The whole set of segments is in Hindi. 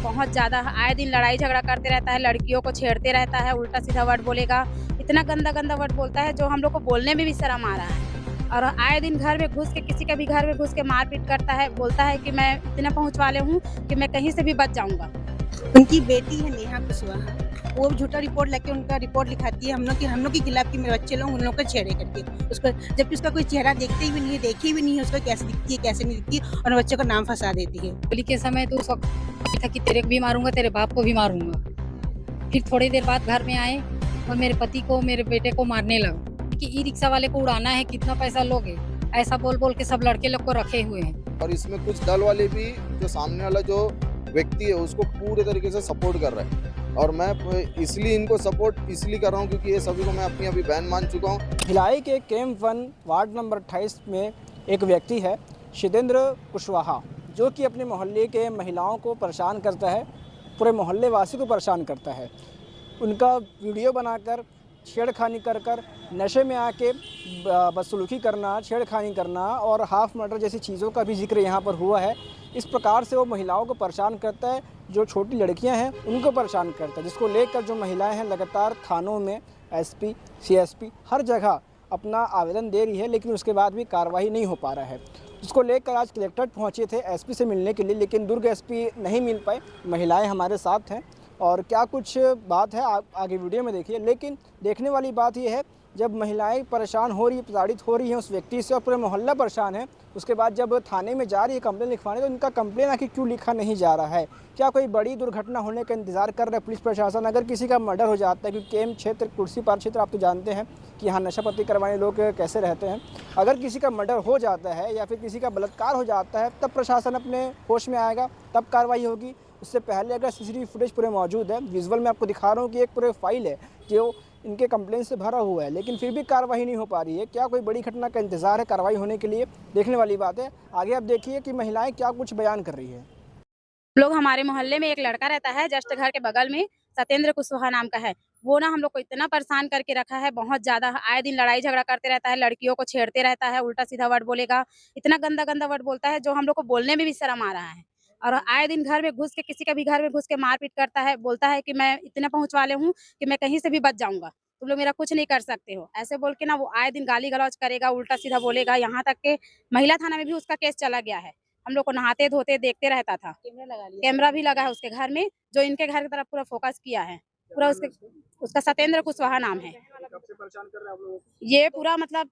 बहुत ज़्यादा आए दिन लड़ाई झगड़ा करते रहता है, लड़कियों को छेड़ते रहता है, उल्टा सीधा वर्ड बोलेगा, इतना गंदा गंदा वर्ड बोलता है जो हम लोग को बोलने में भी शर्म आ रहा है। और आए दिन घर में घुस के किसी का भी घर में घुस के मारपीट करता है, बोलता है कि मैं इतना पहुँच वाले हूँ कि मैं कहीं से भी बच जाऊँगा। उनकी बेटी है नेहा कुशवाहा, वो झूठा रिपोर्ट लेके उनका रिपोर्ट लिखाती है हम लोग के खिलाफ कि मेरे बच्चे लोग उन लोग को छेड़े करके उसको, जबकि उसका कोई चेहरा देखते ही भी नहीं है, देखी भी नहीं है उसको कैसे दिखती है कैसे नहीं दिखती है, और बच्चों का नाम फंसा देती है। होली के समय तो उसका था कि तेरे को भी मारूंगा, तेरे बाप को भी मारूंगा। फिर थोड़ी देर बाद घर में आए और मेरे पति को, मेरे बेटे को मारने लगा कि ई रिक्शा वाले को उड़ाना है, कितना पैसा लोगे, ऐसा बोल बोल के सब लड़के लोग को रखे हुए हैं। और इसमें कुछ दल वाले भी जो सामने वाला जो व्यक्ति है उसको पूरे तरीके से सपोर्ट कर रहा है, और मैं इसलिए इनको सपोर्ट इसलिए कर रहा हूँ क्योंकि ये सभी को मैं अपनी अभी बहन मान चुका हूँ। भिलाई के कैंप 1 वार्ड नंबर 28 में एक व्यक्ति है शिदेंद्र कुशवाहा, जो कि अपने मोहल्ले के महिलाओं को परेशान करता है, पूरे मोहल्ले वासी को परेशान करता है। उनका वीडियो बनाकर छेड़खानी कर कर नशे में आके बदसलूकी करना, छेड़खानी करना और हाफ मर्डर जैसी चीज़ों का भी जिक्र यहाँ पर हुआ है। इस प्रकार से वो महिलाओं को परेशान करता है, जो छोटी लड़कियां हैं उनको परेशान करता है, जिसको लेकर जो महिलाएं हैं लगातार थानों में एसपी, सीएसपी हर जगह अपना आवेदन दे रही है, लेकिन उसके बाद भी कार्रवाई नहीं हो पा रहा है। जिसको लेकर आज कलेक्टर पहुंचे थे एसपी से मिलने के लिए, लेकिन दुर्ग एसपी नहीं मिल पाए। महिलाएं हमारे साथ हैं और क्या कुछ बात है आगे वीडियो में देखिए। लेकिन देखने वाली बात यह है, जब महिलाएं परेशान हो रही, प्रताड़ित हो रही हैं उस व्यक्ति से और पूरे मोहल्ला परेशान है, उसके बाद जब थाने में जा रही है कंप्लेन लिखवाने, तो इनका कंप्लेन आखिर क्यों लिखा नहीं जा रहा है? क्या कोई बड़ी दुर्घटना होने का इंतजार कर रहा है पुलिस प्रशासन? अगर किसी का मर्डर हो जाता है, क्योंकि कैंप क्षेत्र, कुर्सी पार क्षेत्र आप तो जानते हैं कि यहाँ नशापत्ती करवाने लोग कैसे रहते हैं। अगर किसी का मर्डर हो जाता है या फिर किसी का बलात्कार हो जाता है, तब प्रशासन अपने होश में आएगा, तब कार्रवाई होगी। उससे पहले अगर सीसीटीवी फुटेज पूरे मौजूद है, विजुअल में आपको दिखा रहा हूँ कि एक पूरे फाइल है जो इनके कंप्लेन से भरा हुआ है, लेकिन फिर भी कार्रवाई नहीं हो पा रही है। क्या कोई बड़ी घटना का इंतजार है कार्रवाई होने के लिए? देखने वाली बात है। आगे आप देखिए कि महिलाएं क्या कुछ बयान कर रही है। लोग हमारे मोहल्ले में एक लड़का रहता है जस्ट घर के बगल में, सत्येंद्र कुशवाहा नाम का है। वो ना हम लोग को इतना परेशान करके रखा है, बहुत ज़्यादा आए दिन लड़ाई झगड़ा करते रहता है, लड़कियों को छेड़ते रहता है, उल्टा सीधा वर्ड बोलेगा, इतना गंदा गंदा वर्ड बोलता है जो हम लोग को बोलने में भी शर्म आ रहा है। और आए दिन घर में घुस के किसी का भी घर में घुस के मारपीट करता है, बोलता है कि मैं इतने पहुँच वाले हूँ कि मैं कहीं से भी बच जाऊँगा, तुम लोग मेरा कुछ नहीं कर सकते हो। ऐसे बोल के ना वो आए दिन गाली गलौज करेगा, उल्टा सीधा बोलेगा, यहाँ तक के महिला थाना में भी उसका केस चला गया है। हम लोग को नहाते धोते देखते रहता था। कैमरा भी लगा है उसके घर में, जो इनके घर की तरफ पूरा फोकस किया है। पूरा उसका सत्येंद्र कुशवाहा नाम है। कब से परेशान कर रहे हैं आप लोगों को? ये पूरा मतलब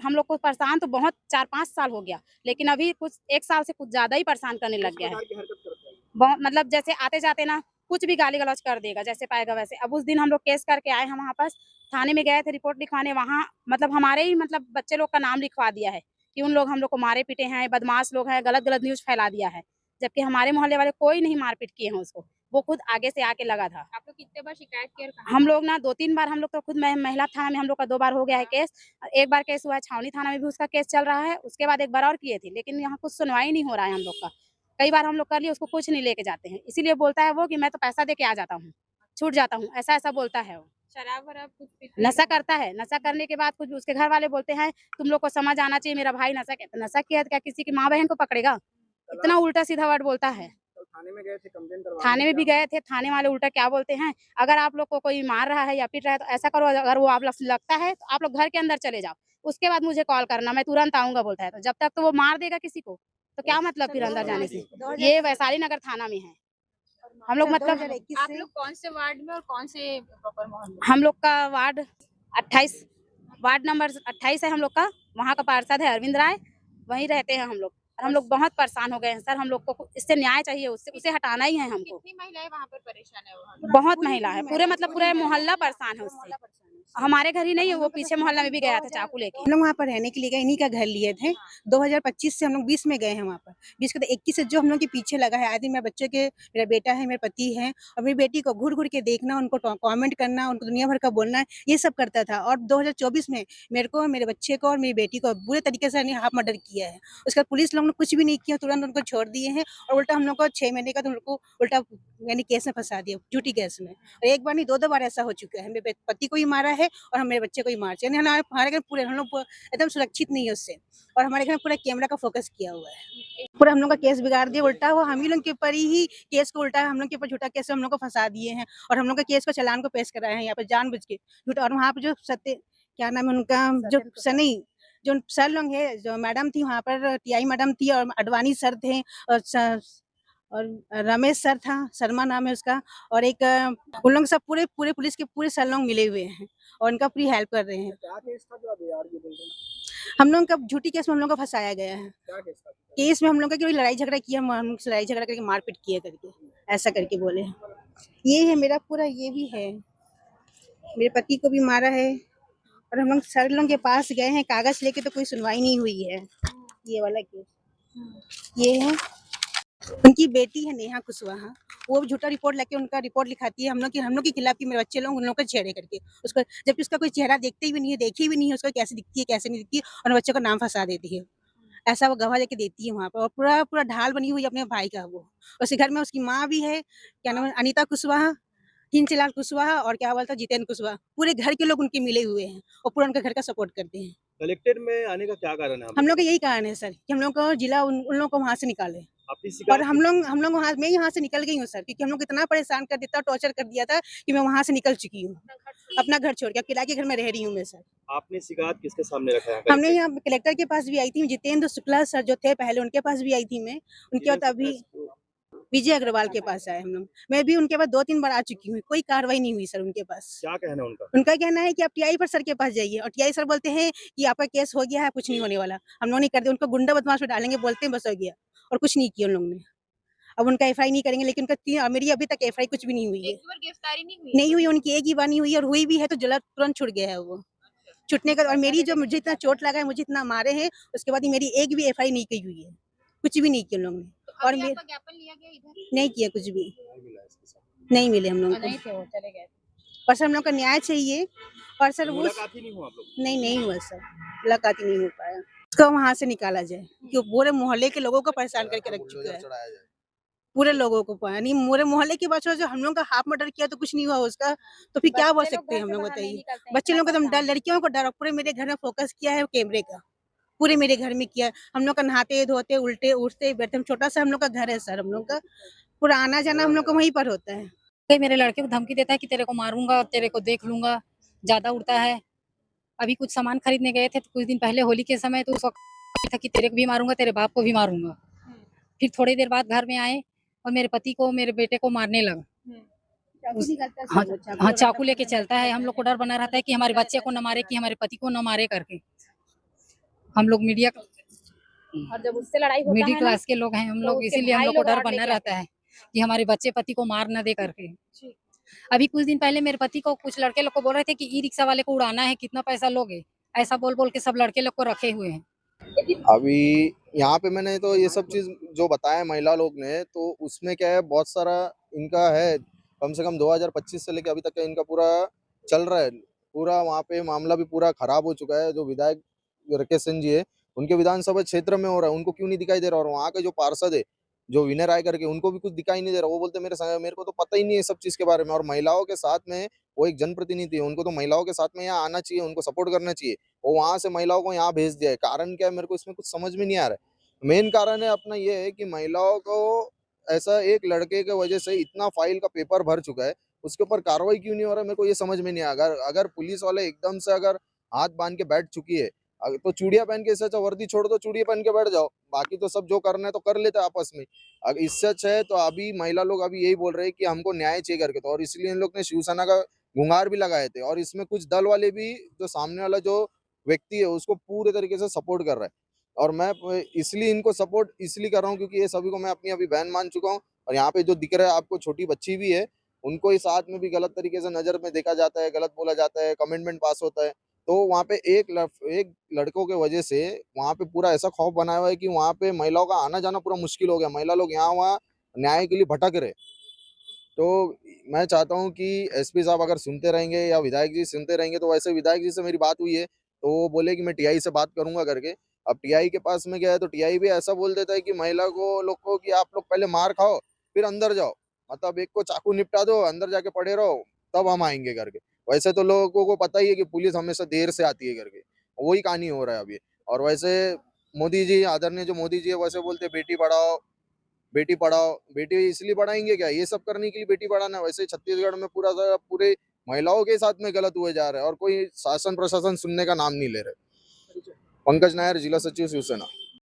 हम लोग को परेशान तो बहुत 4-5 साल हो गया, लेकिन अभी कुछ 1 साल से कुछ ज़्यादा ही परेशान करने लग गया है। किस प्रकार की हरकत करता है? बहुत मतलब जैसे आते-जाते ना कुछ भी गाली-गलौज कर देगा, जैसे पाएगा वैसे। अब उस दिन हम लोग केस करके आए हैं, वहाँ पास थाने में गए थे रिपोर्ट लिखवाने, वहाँ मतलब हमारे ही मतलब बच्चे लोग का नाम लिखवा दिया है कि उन लोग हम लोग को मारे-पीटे हैं, बदमाश लोग हैं, गलत-गलत न्यूज़ फैला दिया है। जबकि हमारे मोहल्ले वाले कोई नहीं मार-पीट किए हैं उसको, वो खुद आगे से आके लगा था। आप लोग कितने बार शिकायत किए और हम लोग ना 2-3 बार, हम लोग तो खुद महिला थाना में हम लोग का 2 बार हो गया है केस। एक बार केस हुआ है छावनी थाना में भी उसका केस चल रहा है, उसके बाद एक बार और किए थे, लेकिन यहाँ कुछ सुनवाई नहीं हो रहा है हम लोग का। कई बार हम लोग कर लिए, उसको कुछ नहीं लेके जाते हैं। इसीलिए बोलता है वो कि मैं तो पैसा दे के आ जाता हूँ, छूट जाता हूँ, ऐसा-ऐसा बोलता है वो। शराब-वराब कुछ पीते हैं? नशा करता है, नशा करने के बाद कुछ उसके घर वाले बोलते हैं, तुम लोग को समझ आना चाहिए, मेरा भाई नशा किया है तो क्या किसी की माँ-बहन को पकड़ेगा? इतना उल्टा-सीधा वर्ड बोलता है। कल थाने में गए थे कंप्लेन करवाने? थाने में भी गए थे, थाने वाले उल्टा क्या बोलते हैं, अगर आप लोग को कोई मार रहा है या पीट रहा है तो ऐसा करो, अगर वो आप लगता है तो आप लोग घर के अंदर चले जाओ, उसके बाद मुझे कॉल करना, मैं तुरंत आऊँगा बोलता है। तो जब तक तो वो मार देगा किसी को, तो क्या मतलब फिर अंदर जाने से? ये वैशाली नगर थाना में है। हम लोग मतलब आप लोग कौन से वार्ड में और कौन से प्रॉपर मोहल्ले में? हम लोग का वार्ड 28 वार्ड नंबर 28 है हम लोग का, वहाँ का पार्षद है अरविंद राय, वहीं रहते हैं हम लोग। और हम लोग बहुत परेशान हो गए हैं सर, हम लोग को इससे न्याय चाहिए, उसे हटाना ही है हमको। कितनी महिलाएं वहाँ पर परेशान है वहाँ? बहुत महिला है, पूरे मतलब पूरा मोहल्ला परेशान है उससे। हमारे घर ही नहीं है, वो पीछे मोहल्ला में भी गया था चाकू लेके। हम लोग वहाँ पर रहने के लिए गए, इन्हीं का घर लिए थे। 2025 से हम लोग 20 में गए हैं वहाँ पर। 20 के तो 21 से जो हम लोग के पीछे लगा है, आदि मेरे बच्चे के, मेरा बेटा है, मेरे पति हैं, और मेरी बेटी को घूर-घूर के देखना, उनको कमेंट करना, उनको दुनिया भर का बोलना, ये सब करता था। और 2024 में मेरे को, मेरे बच्चे को और मेरी बेटी को बुरे तरीके से हाफ मर्डर किया है। उसके बाद पुलिस लोग ने कुछ भी नहीं किया, तुरंत उनको छोड़ दिए हैं, और उल्टा हम लोग को 6 महीने का तो उनको उल्टा यानी केस में फंसा दिया, झूठी केस में। और एक बार नहीं 2-2 बार ऐसा हो चुका है। मेरे पति को ही मारा है और मेरे बच्चे को ही मार यानी हमारे घर पूरे हम लोग एकदम सुरक्षित नहीं है उससे। और हमारे घर में पूरा कैमरा का फोकस किया हुआ है। पूरा हम लोग का केस बिगाड़ दिया, उल्टा वो हम ही लोग के ऊपर ही केस को उल्टा हम लोग के ऊपर झूठा केस में हम लोग को फंसा दिए हैं और हम लोग का केस को चालान को पेश कराए हैं यहाँ पे जानबूझ के झूठा। और वहाँ पे जो क्या नाम है उनका, जो सनी जो सर लोग है, जो मैडम थी वहाँ पर, टीआई मैडम थी और अडवाणी सर थे और रमेश सर था, शर्मा नाम है उसका, और एक उन लोग सब पूरे पुलिस के पूरे सर लोग मिले हुए हैं और उनका पूरी हेल्प कर रहे हैं। क्या केस था जो अभी आरजी बोल रहे हैं? हम लोग का झूठी केस में हम लोग को फंसाया गया है। क्या केस था? केस में हम लोग का कोई लड़ाई झगड़ा किया, हम लड़ाई झगड़ा करके मारपीट किए करके, ऐसा करके बोले। ये है मेरा पूरा, ये भी है, मेरे पति को भी मारा है और हम लोग सर लोग के पास गए हैं, कागज लेके तो कोई सुनवाई नहीं हुई है। ये वाला केस ये है। उनकी बेटी है नेहा कुशवाहा, वो झूठा रिपोर्ट लेके उनका रिपोर्ट लिखाती है हम लोग के खिलाफ कि मेरे बच्चे लोग उन लोग को छेड़े करके उसको, जबकि उसका कोई चेहरा देखते भी नहीं है, देखी भी नहीं है उसको कैसे दिखती है कैसे नहीं दिखती है, और बच्चों का नाम फंसा देती है। ऐसा वो गवाह लेके देती है वहाँ पर और पूरा पूरा ढाल बनी हुई है अपने भाई का। वो उसके घर में उसकी माँ भी है, क्या नाम है, अनीता कुशवाहा, किंचलाल कुशवाहा और क्या बोलता जितेंद्र कुशवाहा, पूरे घर के लोग उनके मिले हुए हैं और पूरा उनका घर का सपोर्ट करते हैं। कलेक्टेड में आने का क्या कारण है? हम लोग का यही कारण है सर कि हम लोग को जिला उन लोगों को वहाँ से निकाले। आपकी और शिकायत हम लोग वहाँ, मैं यहाँ से निकल गई हूँ सर, क्योंकि हम लोग इतना परेशान कर देता, टॉर्चर कर दिया था कि मैं वहाँ से निकल चुकी हूँ, अपना घर छोड़ के। अब किराए के घर में रह रही हूँ मैं सर। आपने शिकायत किसके सामने रखा है? हमने यहाँ कलेक्टर के पास भी आई थी, जितेंद्र शुक्ला सर जो थे पहले, उनके पास भी आई थी मैं। उनके बाद अभी विजय अग्रवाल के पास आए हम लोग। मैं भी उनके पास 2-3 बार आ चुकी हूँ, कोई कार्रवाई नहीं हुई सर उनके पास। क्या कहना है उनका? उनका कहना है कि आप टीआई पर सर के पास जाइए और टीआई सर बोलते हैं कि आपका केस हो गया है, कुछ नहीं होने वाला। हम लोग नहीं करते, उनको गुंडा बदमाश में डालेंगे, बोलते हैं बस हो गया, और कुछ नहीं किया उन लोगों ने। अब उनका एफआई नहीं करेंगे, लेकिन उनका मेरी अभी तक एफआई कुछ भी नहीं हुई है। एक बार गिरफ्तारी नहीं हुई? नहीं हुई उनकी, एक ही बार नहीं हुई, और हुई भी है तो जला तुरंत छूट गया है वो छुटने का। और मेरी जो मुझे इतना चोट लगा है, मुझे इतना मारे हैं, उसके बाद मेरी एक भी एफआई नहीं की हुई है, कुछ भी नहीं किया उन लोगों ने। और अभी आपका ज्ञापन लिया गया इधर? नहीं किया, कुछ भी नहीं मिले हम लोग को। नहीं थे वो, चले गए। और सर हम लोग का न्याय चाहिए। और सर वो मुलाकात ही नहीं हुआ आप लोग? नहीं हुआ सर, मुलाकात ही नहीं हो पाया। उसको वहाँ से निकाला जाए, क्योंकि पूरे मोहल्ले के लोगों को परेशान करके रख चुका है, चढ़ाया जाए। पूरे लोगों को। यानी पूरे मोहल्ले के बच्चों जो हम लोग का हाफ मर्डर किया तो कुछ नहीं हुआ उसका, तो फिर क्या बोल सकते हैं हम लोग, बताइए। बच्चे लोगों को डर, लड़कियों को डर। पूरे मेरे घर में फोकस किया है कैमरे का, पूरे मेरे घर में किया। हम लोग का नहाते धोते उल्टे उठते बैठते, छोटा सा हम लोग का घर है सर, हम लोग का पूरा आना जाना हम लोग का वहीं पर होता है। ये मेरे लड़के को धमकी देता है कि तेरे को मारूंगा, तेरे को देख लूंगा, ज्यादा उड़ता है। अभी कुछ सामान खरीदने गए थे तो कुछ दिन पहले होली के समय, तो उस वक्त था कि तेरे को भी मारूंगा, तेरे बाप को भी मारूंगा। फिर थोड़ी देर बाद घर में आए और मेरे पति को, मेरे बेटे को मारने लगा। हाँ, चाकू लेके चलता है। हम लोग को डर बना रहता है कि हमारे बच्चे को न मारे, कि हमारे पति को न मारे करके। हम लोग और जब उससे लड़ाई होता मिडिल है ना, क्लास के लोग हैं हम तो लोग, उसके इसीलिए हम भाई लोग को लोग डर और बना लेके रहता है कि हमारे बच्चे पति को मार न दे करके। अभी कुछ दिन पहले मेरे पति को कुछ लड़के लोग को बोल रहे थे कि ई रिक्शा वाले को उड़ाना है, कितना पैसा लोगे, ऐसा बोल बोल के सब लड़के लोग को रखे हुए हैं। अभी यहाँ पे मैंने तो ये सब चीज जो बताया महिला लोग ने, तो उसमें क्या है, बहुत सारा इनका है। कम से कम 2025 से लेके अभी तक का इनका पूरा चल रहा है। पूरा वहाँ पे मामला भी पूरा खराब हो चुका है। जो विधायक राकेश सिंह जी है, उनके विधानसभा क्षेत्र में हो रहा है, उनको क्यों नहीं दिखाई दे रहा। और वहाँ के जो पार्षद है, जो विनय राय करके, उनको भी कुछ दिखाई नहीं दे रहा। वो बोलते मेरे को तो पता ही नहीं है सब चीज के बारे में। और महिलाओं के साथ में वो एक जनप्रतिनिधि है, उनको तो महिलाओं के साथ में यहाँ आना चाहिए, उनको सपोर्ट करना चाहिए। वो वहां से महिलाओं को यहाँ भेज दिया है। कारण क्या है, मेरे को इसमें कुछ समझ में नहीं आ रहा है। मेन कारण है अपना ये है कि महिलाओं को ऐसा एक लड़के के वजह से इतना फाइल का पेपर भर चुका है, उसके ऊपर कार्रवाई क्यों नहीं हो रहा है, मेरे को ये समझ में नहीं आया। अगर पुलिस वाले एकदम से अगर हाथ बांध के बैठ चुकी है, तो चूड़िया पहन के, इससे अच्छा वर्दी छोड़ दो, चूड़िया पहन के बैठ जाओ। बाकी तो सब जो करना है तो कर लेते आपस में। अगर इससे अच्छा है तो अभी महिला लोग अभी यही बोल रहे हैं कि हमको न्याय चाहिए करके, तो और इसलिए इन लोग ने शिवसेना का गुंगार भी लगाए थे। और इसमें कुछ दल वाले भी, जो सामने वाला जो व्यक्ति है उसको पूरे तरीके से सपोर्ट कर रहा है। और मैं इसलिए इनको सपोर्ट इसलिए कर रहा हूँ क्योंकि ये सभी को मैं अपनी अभी बहन मान चुका हूँ। और यहाँ पे जो दिख रहा है आपको, छोटी बच्ची भी है, उनको ही साथ में भी गलत तरीके से नजर में देखा जाता है, गलत बोला जाता है, कमेंटमेंट पास होता है। तो वहाँ पे एक लड़कों के वजह से वहाँ पे पूरा ऐसा खौफ बनाया हुआ है कि वहाँ पे महिलाओं का आना जाना पूरा मुश्किल हो गया। महिला लोग यहाँ वहाँ न्याय के लिए भटक रहे। तो मैं चाहता हूँ कि एसपी साहब अगर सुनते रहेंगे या विधायक जी सुनते रहेंगे, तो वैसे विधायक जी से मेरी बात हुई है, तो वो बोले कि मैं टीआई से बात करूंगा करके। अब टीआई के पास में गया है तो टीआई भी ऐसा बोल देता है कि महिला को लोग को कि आप लोग पहले मार खाओ फिर अंदर जाओ। मतलब एक को चाकू निपटा दो, अंदर जाके पड़े रहो, तब हम आएंगे करके। वैसे तो लोगों को पता ही है कि पुलिस हमेशा देर से आती है करके, वही कहानी हो रहा है अभी। और वैसे मोदी जी, आदरणीय जो मोदी जी है, वैसे बोलते हैं बेटी पढ़ाओ, बेटी पढ़ाओ। बेटी इसलिए पढ़ाएंगे क्या, ये सब करने के लिए बेटी पढ़ाना? वैसे छत्तीसगढ़ में पूरे महिलाओं के साथ में गलत हुए जा रहे हैं और कोई शासन प्रशासन सुनने का नाम नहीं ले रहे। पंकज नायर, जिला सचिव शिवसेना।